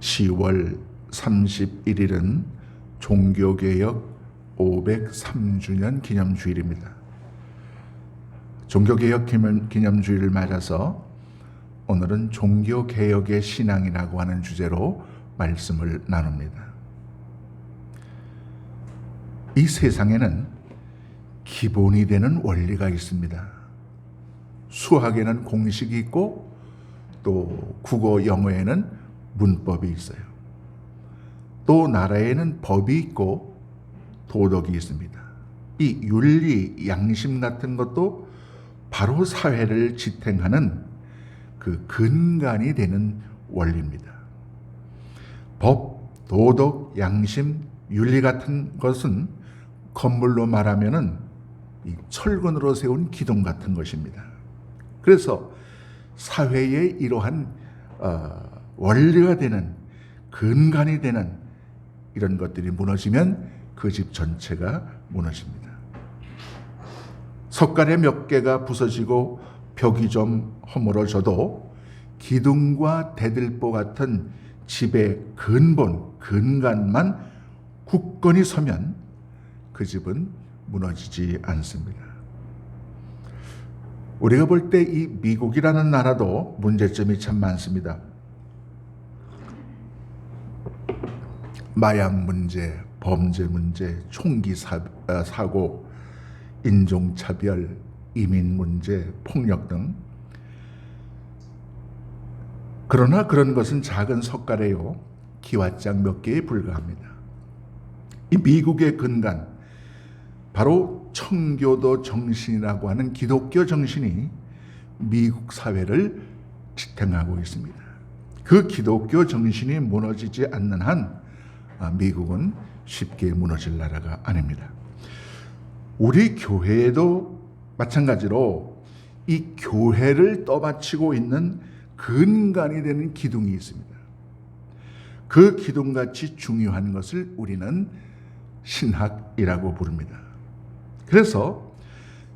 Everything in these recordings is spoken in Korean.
10월 31일은 종교개혁 503주년 기념주일입니다. 종교개혁 기념주일을 맞아서 오늘은 종교개혁의 신앙이라고 하는 주제로 말씀을 나눕니다. 이 세상에는 기본이 되는 원리가 있습니다. 수학에는 공식이 있고 또 국어, 영어에는 문법이 있어요. 또 나라에는 법이 있고 도덕이 있습니다. 이 윤리, 양심 같은 것도 바로 사회를 지탱하는 그 근간이 되는 원리입니다. 법, 도덕, 양심, 윤리 같은 것은 건물로 말하면은 이 철근으로 세운 기둥 같은 것입니다. 그래서 사회의 이러한 원리가 되는 근간이 되는 이런 것들이 무너지면 그 집 전체가 무너집니다. 석가래 몇 개가 부서지고 벽이 좀 허물어져도 기둥과 대들보 같은 집의 근본, 근간만 굳건히 서면 그 집은 무너지지 않습니다. 우리가 볼 때 이 미국이라는 나라도 문제점이 참 많습니다. 마약 문제, 범죄 문제, 총기 사고, 인종차별, 이민 문제, 폭력 등. 그러나 그런 것은 작은 석가래요, 기와장 몇 개에 불과합니다. 이 미국의 근간, 바로 청교도 정신이라고 하는 기독교 정신이 미국 사회를 지탱하고 있습니다. 그 기독교 정신이 무너지지 않는 한 미국은 쉽게 무너질 나라가 아닙니다. 우리 교회에도 마찬가지로 이 교회를 떠받치고 있는 근간이 되는 기둥이 있습니다. 그 기둥같이 중요한 것을 우리는 신학이라고 부릅니다. 그래서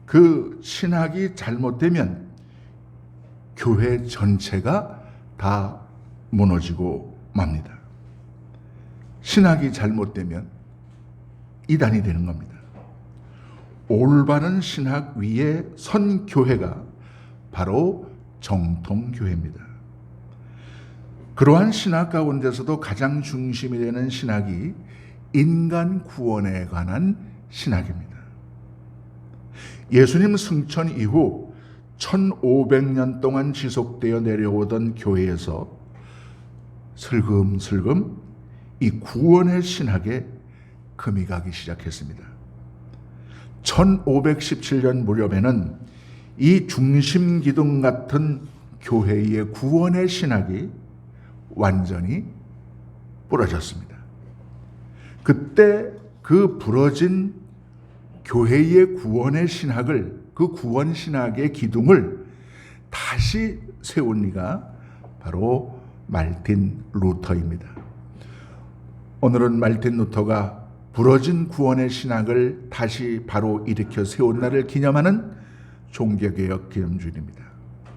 그 신학이 잘못되면 교회 전체가 다 무너지고 맙니다. 신학이 잘못되면 이단이 되는 겁니다. 올바른 신학 위에 선 교회가 바로 정통교회입니다. 그러한 신학 가운데서도 가장 중심이 되는 신학이 인간 구원에 관한 신학입니다. 예수님 승천 이후 1500년 동안 지속되어 내려오던 교회에서 슬금슬금 이 구원의 신학에 금이 가기 시작했습니다. 1517년 무렵에는 이 중심 기둥 같은 교회의 구원의 신학이 완전히 부러졌습니다. 그때 그 부러진 교회의 구원의 신학을, 그 구원 신학의 기둥을 다시 세운 이가 바로 말틴 루터입니다. 오늘은 말틴 루터가 부러진 구원의 신학을 다시 바로 일으켜 세운 날을 기념하는 종교개혁 기념주일입니다.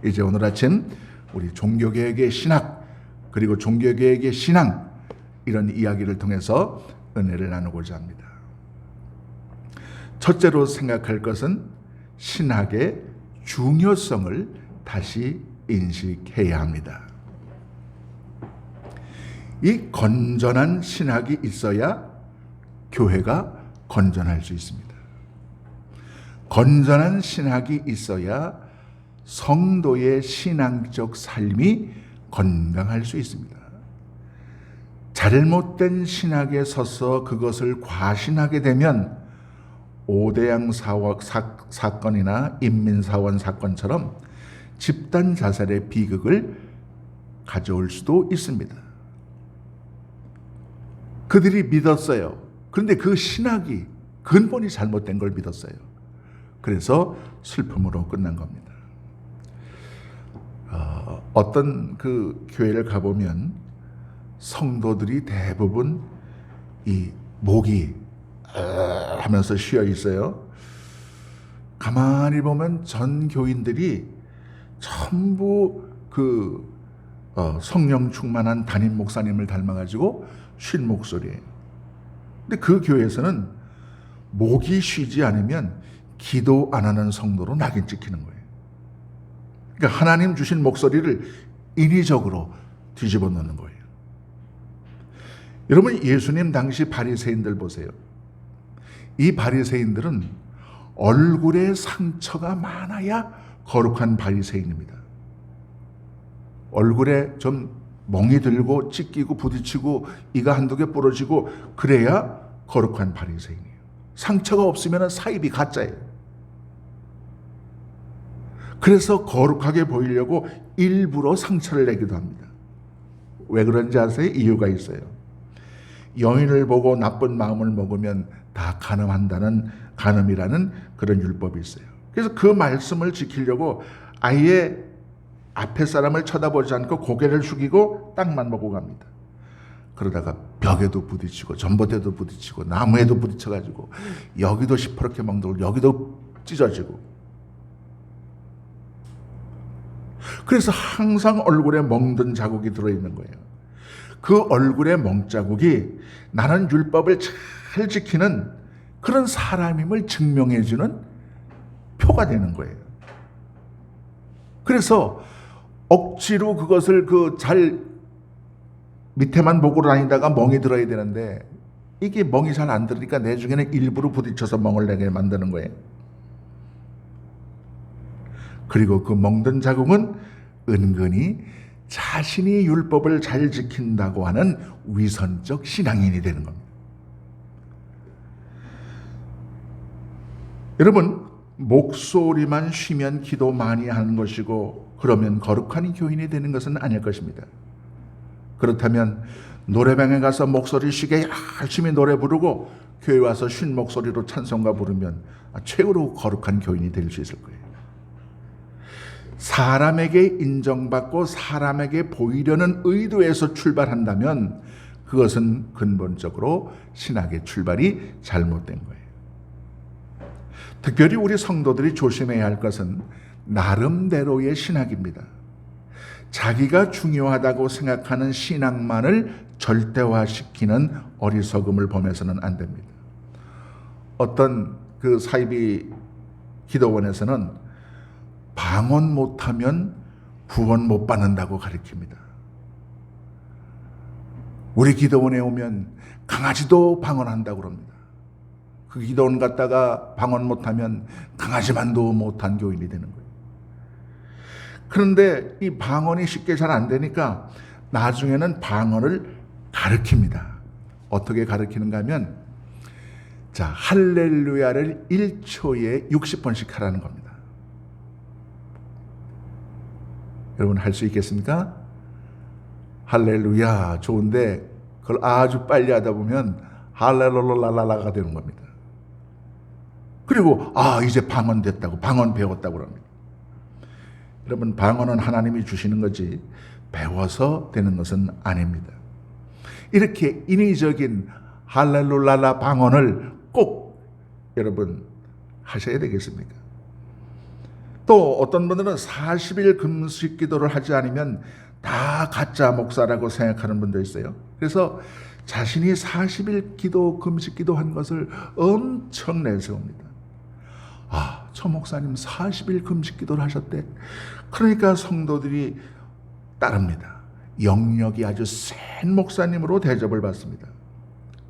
이제 오늘 아침 우리 종교개혁의 신학, 그리고 종교개혁의 신앙, 이런 이야기를 통해서 은혜를 나누고자 합니다. 첫째로 생각할 것은 신학의 중요성을 다시 인식해야 합니다. 이 건전한 신학이 있어야 교회가 건전할 수 있습니다. 건전한 신학이 있어야 성도의 신앙적 삶이 건강할 수 있습니다. 잘못된 신학에 서서 그것을 과신하게 되면 오대양 사건이나 인민사원 사건처럼 집단 자살의 비극을 가져올 수도 있습니다. 그들이 믿었어요. 그런데 그 신학이 근본이 잘못된 걸 믿었어요. 그래서 슬픔으로 끝난 겁니다. 어떤 그 교회를 가보면 성도들이 대부분 이 목이 하면서 쉬어 있어요. 가만히 보면 전 교인들이 전부 그 성령 충만한 담임 목사님을 닮아가지고 쉰 목소리예요. 근데 그 교회에서는 목이 쉬지 않으면 기도 안 하는 성도로 낙인 찍히는 거예요. 그러니까 하나님 주신 목소리를 인위적으로 뒤집어 놓는 거예요. 여러분, 예수님 당시 바리새인들 보세요. 이 바리새인들은 얼굴에 상처가 많아야 거룩한 바리새인입니다. 얼굴에 좀 멍이 들고 찢기고 부딪히고 이가 한두 개 부러지고 그래야 거룩한 바리새인이에요. 상처가 없으면 사입이 가짜예요. 그래서 거룩하게 보이려고 일부러 상처를 내기도 합니다. 왜 그런지 아세요? 이유가 있어요. 여인을 보고 나쁜 마음을 먹으면 다 간음이라는 그런 율법이 있어요. 그래서 그 말씀을 지키려고 아예 앞에 사람을 쳐다보지 않고 고개를 숙이고 땅만 보고 갑니다. 그러다가 벽에도 부딪히고 전봇대도 부딪히고 나무에도 부딪혀가지고 여기도 시퍼렇게 멍들고 여기도 찢어지고, 그래서 항상 얼굴에 멍든 자국이 들어있는 거예요. 그 얼굴에 멍자국이 나는 율법을 잘 지키는 그런 사람임을 증명해주는 표가 되는 거예요. 그래서 억지로 그것을 잘 밑에만 보고 다니다가 멍이 들어야 되는데 이게 멍이 잘 안 들으니까 나중에는 일부러 부딪혀서 멍을 내게 만드는 거예요. 그리고 그 멍든 자국은 은근히 자신이 율법을 잘 지킨다고 하는 위선적 신앙인이 되는 겁니다. 여러분, 목소리만 쉬면 기도 많이 하는 것이고 그러면 거룩한 교인이 되는 것은 아닐 것입니다. 그렇다면 노래방에 가서 목소리 쉬게 열심히 노래 부르고 교회 와서 쉰 목소리로 찬송가 부르면 최고로 거룩한 교인이 될 수 있을 거예요. 사람에게 인정받고 사람에게 보이려는 의도에서 출발한다면 그것은 근본적으로 신학의 출발이 잘못된 거예요. 특별히 우리 성도들이 조심해야 할 것은 나름대로의 신학입니다. 자기가 중요하다고 생각하는 신앙만을 절대화시키는 어리석음을 범해서는 안 됩니다. 어떤 그 사이비 기도원에서는 방언 못하면 구원 못 받는다고 가르칩니다. 우리 기도원에 오면 강아지도 방언한다고 그럽니다. 그 기도원 갔다가 방언 못하면 강아지만도 못한 교인이 되는 거예요. 그런데 이 방언이 쉽게 잘 안 되니까 나중에는 방언을 가르칩니다. 어떻게 가르치는가 하면 할렐루야를 1초에 60번씩 하라는 겁니다. 여러분 할 수 있겠습니까? 할렐루야 좋은데 그걸 아주 빨리 하다 보면 할렐루랄랄라가 되는 겁니다. 그리고 이제 방언 됐다고, 방언 배웠다고 합니다. 여러분, 방언은 하나님이 주시는 거지 배워서 되는 것은 아닙니다. 이렇게 인위적인 할렐루랄라 방언을 꼭 여러분 하셔야 되겠습니까? 또 어떤 분들은 40일 금식 기도를 하지 않으면 다 가짜 목사라고 생각하는 분도 있어요. 그래서 자신이 40일 기도 금식 기도한 것을 엄청 내세웁니다. 저 목사님 40일 금식 기도를 하셨대. 그러니까 성도들이 따릅니다. 영역이 아주 센 목사님으로 대접을 받습니다.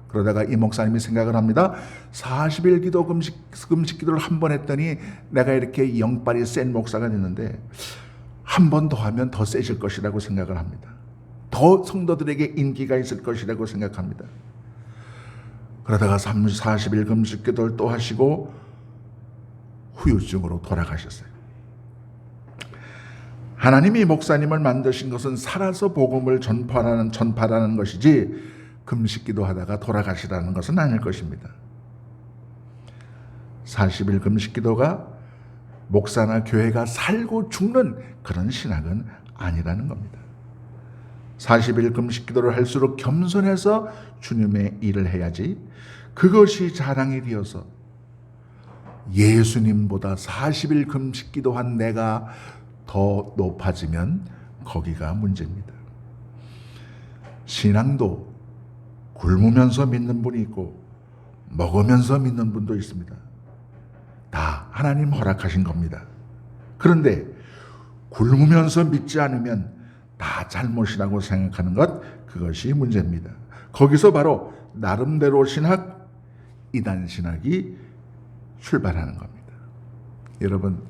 그러다가 이 목사님이 생각을 합니다. 40일 기도 금식 기도를 한 번 했더니 내가 이렇게 영빨이 센 목사가 됐는데 한 번 더 하면 더 세질 것이라고 생각을 합니다. 더 성도들에게 인기가 있을 것이라고 생각합니다. 그러다가 40일 금식 기도를 또 하시고 후유증으로 돌아가셨어요. 하나님이 목사님을 만드신 것은 살아서 복음을 전파라는 것이지 금식기도 하다가 돌아가시라는 것은 아닐 것입니다. 40일 금식기도가 목사나 교회가 살고 죽는 그런 신학은 아니라는 겁니다. 40일 금식기도를 할수록 겸손해서 주님의 일을 해야지 그것이 자랑이 되어서 예수님보다 40일 금식기도한 내가 더 높아지면 거기가 문제입니다. 신앙도 굶으면서 믿는 분이 있고 먹으면서 믿는 분도 있습니다. 다 하나님 허락하신 겁니다. 그런데 굶으면서 믿지 않으면 다 잘못이라고 생각하는 것, 그것이 문제입니다. 거기서 바로 나름대로 신학, 이단 신학이 출발하는 겁니다. 여러분,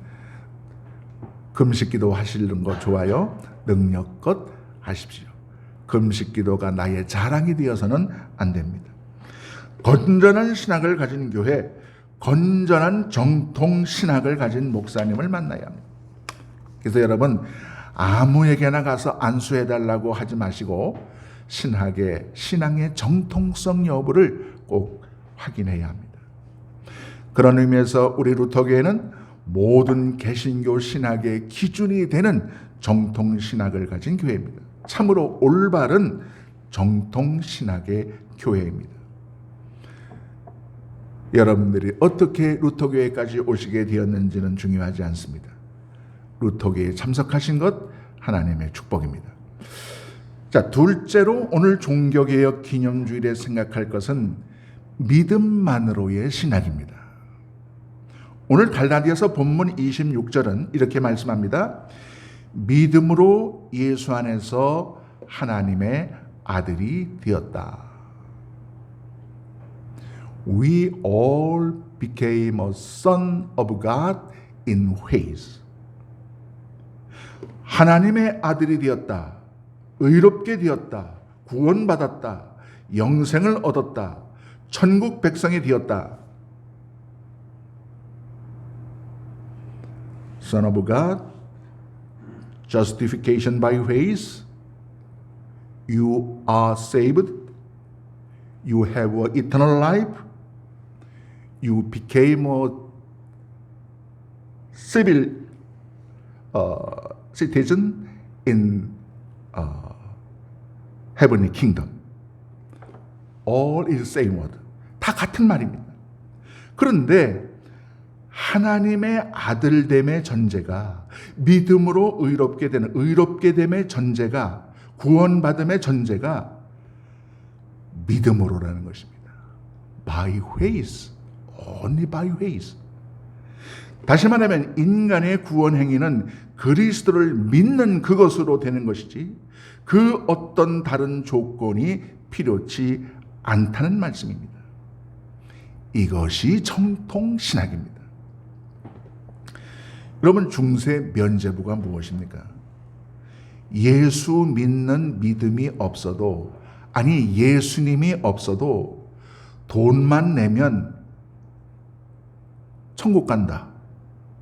금식기도 하시는 거 좋아요. 능력껏 하십시오. 금식기도가 나의 자랑이 되어서는 안 됩니다. 건전한 신학을 가진 교회, 건전한 정통 신학을 가진 목사님을 만나야 합니다. 그래서 여러분, 아무에게나 가서 안수해달라고 하지 마시고 신앙의 정통성 여부를 꼭 확인해야 합니다. 그런 의미에서 우리 루터교회는 모든 개신교 신학의 기준이 되는 정통 신학을 가진 교회입니다. 참으로 올바른 정통 신학의 교회입니다. 여러분들이 어떻게 루터교회까지 오시게 되었는지는 중요하지 않습니다. 루터교회에 참석하신 것 하나님의 축복입니다. 자, 둘째로 오늘 종교개혁 기념주일에 생각할 것은 믿음만으로의 신학입니다. 오늘 갈라디아서 본문 26절은 이렇게 말씀합니다. 믿음으로 예수 안에서 하나님의 아들이 되었다. We all became a son of God in faith. 하나님의 아들이 되었다. 의롭게 되었다. 구원받았다. 영생을 얻었다. 천국 백성이 되었다. Son of God, justification by faith, you are saved, you have eternal life, you became a civil citizen in heavenly kingdom. All is same word. 다 같은 말입니다. 그런데 하나님의 아들됨의 전제가, 믿음으로 의롭게 됨의 전제가, 구원받음의 전제가 믿음으로라는 것입니다. By faith, only by faith. 다시 말하면 인간의 구원 행위는 그리스도를 믿는 그것으로 되는 것이지 그 어떤 다른 조건이 필요치 않다는 말씀입니다. 이것이 정통 신학입니다. 여러분, 중세 면죄부가 무엇입니까? 예수 믿는 믿음이 없어도, 아니 예수님이 없어도 돈만 내면 천국 간다,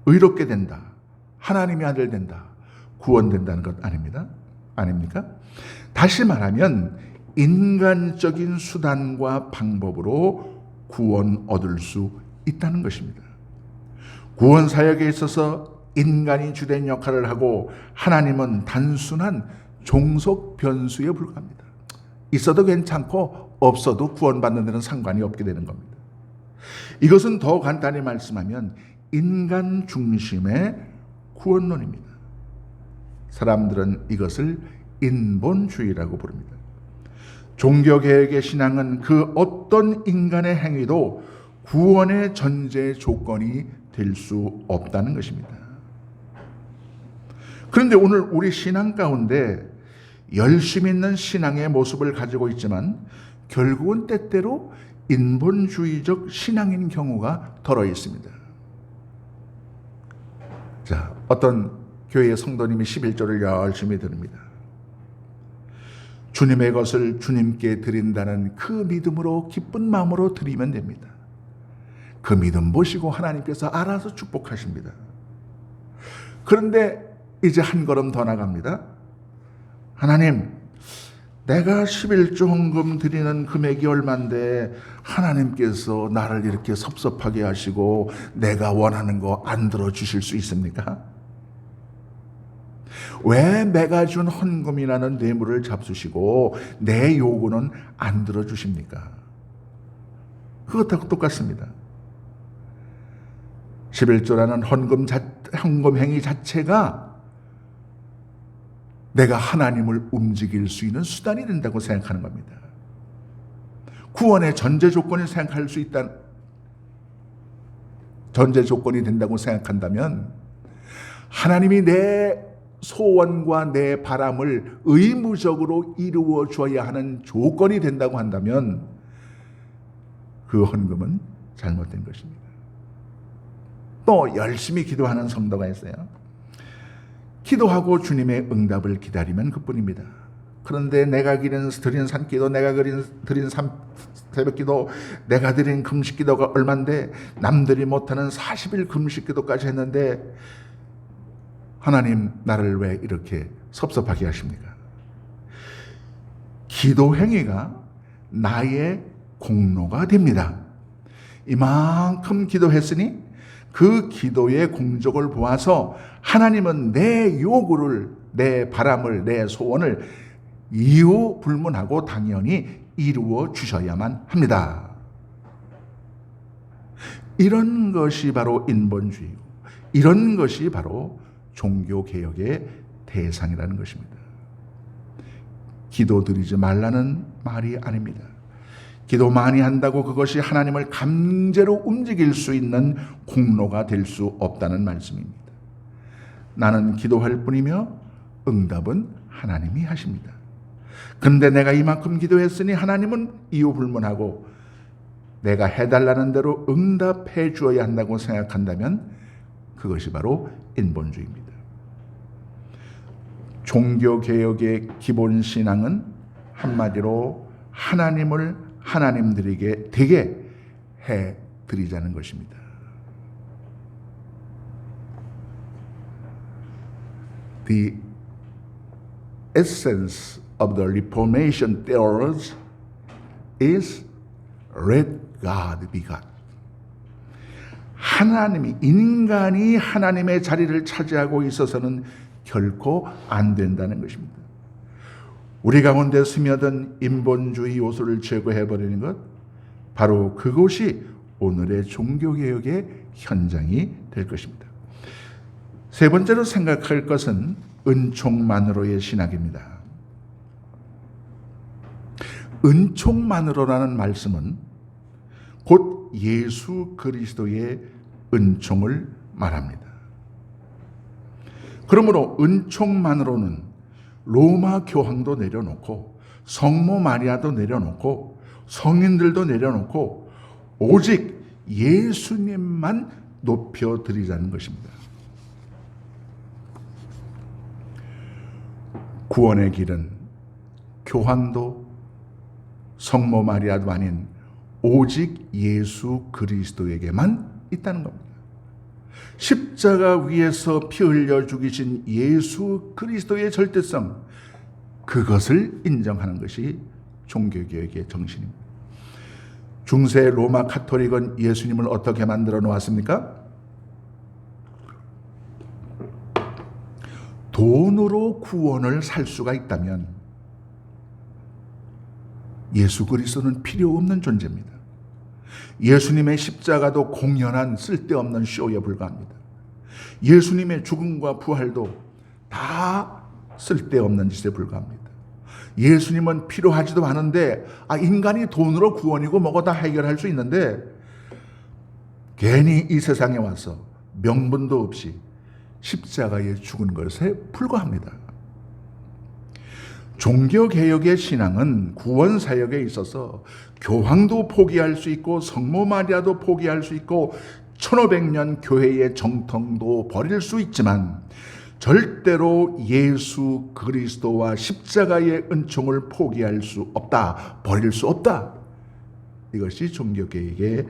의롭게 된다, 하나님의 아들 된다, 구원된다는 것 아닙니까? 다시 말하면 인간적인 수단과 방법으로 구원 얻을 수 있다는 것입니다. 구원 사역에 있어서 인간이 주된 역할을 하고 하나님은 단순한 종속 변수에 불과합니다. 있어도 괜찮고 없어도 구원받는 데는 상관이 없게 되는 겁니다. 이것은 더 간단히 말씀하면 인간 중심의 구원론입니다. 사람들은 이것을 인본주의라고 부릅니다. 종교개혁의 신앙은 그 어떤 인간의 행위도 구원의 전제 조건이 될 수 없다는 것입니다. 그런데 오늘 우리 신앙 가운데 열심히 있는 신앙의 모습을 가지고 있지만 결국은 때때로 인본주의적 신앙인 경우가 덜어 있습니다. 자, 어떤 교회의 성도님이 11조를 열심히 드립니다. 주님의 것을 주님께 드린다는 그 믿음으로 기쁜 마음으로 드리면 됩니다. 그 믿음 보시고 하나님께서 알아서 축복하십니다. 그런데 이제 한 걸음 더 나갑니다. 하나님, 내가 11조 헌금 드리는 금액이 얼만데 하나님께서 나를 이렇게 섭섭하게 하시고 내가 원하는 거 안 들어주실 수 있습니까? 왜 내가 준 헌금이라는 뇌물을 잡수시고 내 요구는 안 들어주십니까? 그것하고 똑같습니다. 11조라는 헌금 행위 자체가 내가 하나님을 움직일 수 있는 수단이 된다고 생각하는 겁니다. 구원의 전제 조건을 생각할 수 있다. 전제 조건이 된다고 생각한다면 하나님이 내 소원과 내 바람을 의무적으로 이루어 줘야 하는 조건이 된다고 한다면 그 헌금은 잘못된 것입니다. 또 열심히 기도하는 성도가 있어요. 기도하고 주님의 응답을 기다리면 그뿐입니다. 그런데 내가 드린 산기도, 내가 드린 새벽기도, 내가 드린 금식기도가 얼만데 남들이 못하는 40일 금식기도까지 했는데 하나님 나를 왜 이렇게 섭섭하게 하십니까? 기도 행위가 나의 공로가 됩니다. 이만큼 기도했으니 그 기도의 공적을 보아서 하나님은 내 요구를, 내 바람을, 내 소원을 이유 불문하고 당연히 이루어 주셔야만 합니다. 이런 것이 바로 인본주의고, 이런 것이 바로 종교개혁의 대상이라는 것입니다. 기도드리지 말라는 말이 아닙니다. 기도 많이 한다고 그것이 하나님을 강제로 움직일 수 있는 공로가 될 수 없다는 말씀입니다. 나는 기도할 뿐이며 응답은 하나님이 하십니다. 그런데 내가 이만큼 기도했으니 하나님은 이유 불문하고 내가 해달라는 대로 응답해 주어야 한다고 생각한다면 그것이 바로 인본주의입니다. 종교개혁의 기본 신앙은 한마디로 하나님을 하나님들에게 되게 해드리자는 것입니다. The essence of the Reformation theology is let God be God. 인간이 하나님의 자리를 차지하고 있어서는 결코 안 된다는 것입니다. 우리 가운데 스며든 인본주의 요소를 제거해버리는 것, 바로 그것이 오늘의 종교개혁의 현장이 될 것입니다. 세 번째로 생각할 것은 은총만으로의 신학입니다. 은총만으로라는 말씀은 곧 예수 그리스도의 은총을 말합니다. 그러므로 은총만으로는 로마 교황도 내려놓고 성모 마리아도 내려놓고 성인들도 내려놓고 오직 예수님만 높여드리자는 것입니다. 구원의 길은 교황도 성모 마리아도 아닌 오직 예수 그리스도에게만 있다는 겁니다. 십자가 위에서 피 흘려 죽이신 예수 그리스도의 절대성, 그것을 인정하는 것이 종교개혁의 정신입니다. 중세 로마 카톨릭은 예수님을 어떻게 만들어 놓았습니까? 돈으로 구원을 살 수가 있다면 예수 그리스도는 필요 없는 존재입니다. 예수님의 십자가도 공연한 쓸데없는 쇼에 불과합니다. 예수님의 죽음과 부활도 다 쓸데없는 짓에 불과합니다. 예수님은 필요하지도 않은데 인간이 돈으로 구원이고 뭐고 다 해결할 수 있는데 괜히 이 세상에 와서 명분도 없이 십자가에 죽은 것에 불과합니다. 종교개혁의 신앙은 구원사역에 있어서 교황도 포기할 수 있고 성모 마리아도 포기할 수 있고 1500년 교회의 정통도 버릴 수 있지만 절대로 예수 그리스도와 십자가의 은총을 포기할 수 없다, 버릴 수 없다. 이것이 종교개혁의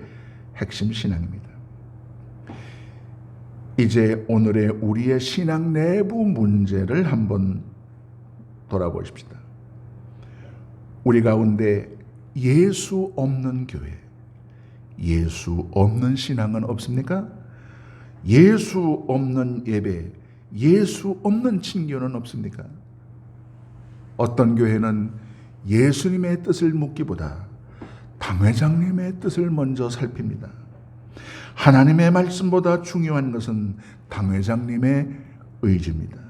핵심 신앙입니다. 이제 오늘의 우리의 신앙 내부 문제를 한번 돌아보십시다. 우리 가운데 예수 없는 교회, 예수 없는 신앙은 없습니까? 예수 없는 예배, 예수 없는 친교는 없습니까? 어떤 교회는 예수님의 뜻을 묻기보다 당회장님의 뜻을 먼저 살핍니다. 하나님의 말씀보다 중요한 것은 당회장님의 의지입니다.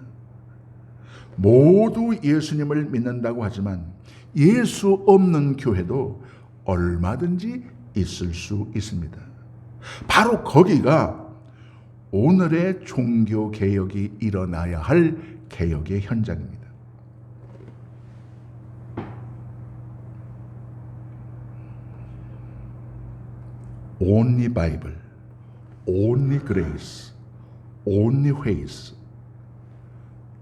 모두 예수님을 믿는다고 하지만 예수 없는 교회도 얼마든지 있을 수 있습니다. 바로 거기가 오늘의 종교 개혁이 일어나야 할 개혁의 현장입니다. Only Bible, only grace, only ways.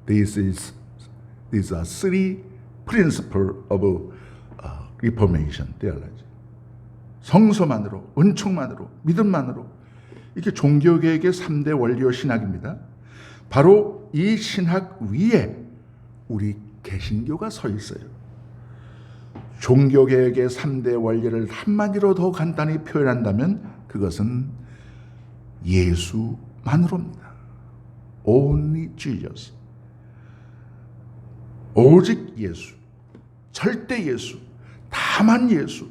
These are three principles of Reformation theology. 성서만으로, 은총만으로, 믿음만으로 이게 종교개혁의 3대 원리요 신학입니다. 바로 이 신학 위에 우리 개신교가 서 있어요. 종교개혁의 3대 원리를 한마디로 더 간단히 표현한다면 그것은 예수만으로입니다. Only Jesus. 오직 예수, 절대 예수, 다만 예수,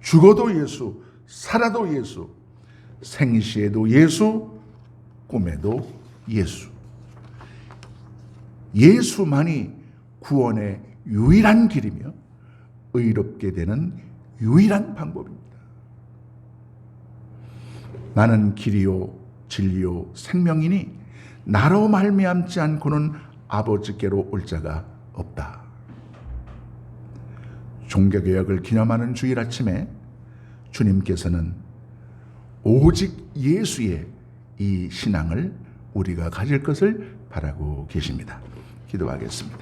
죽어도 예수, 살아도 예수, 생시에도 예수, 꿈에도 예수. 예수만이 구원의 유일한 길이며 의롭게 되는 유일한 방법입니다. 나는 길이요 진리요 생명이니 나로 말미암지 않고는 아버지께로 올 자가 없다. 종교개혁을 기념하는 주일 아침에 주님께서는 오직 예수의 이 신앙을 우리가 가질 것을 바라고 계십니다. 기도하겠습니다.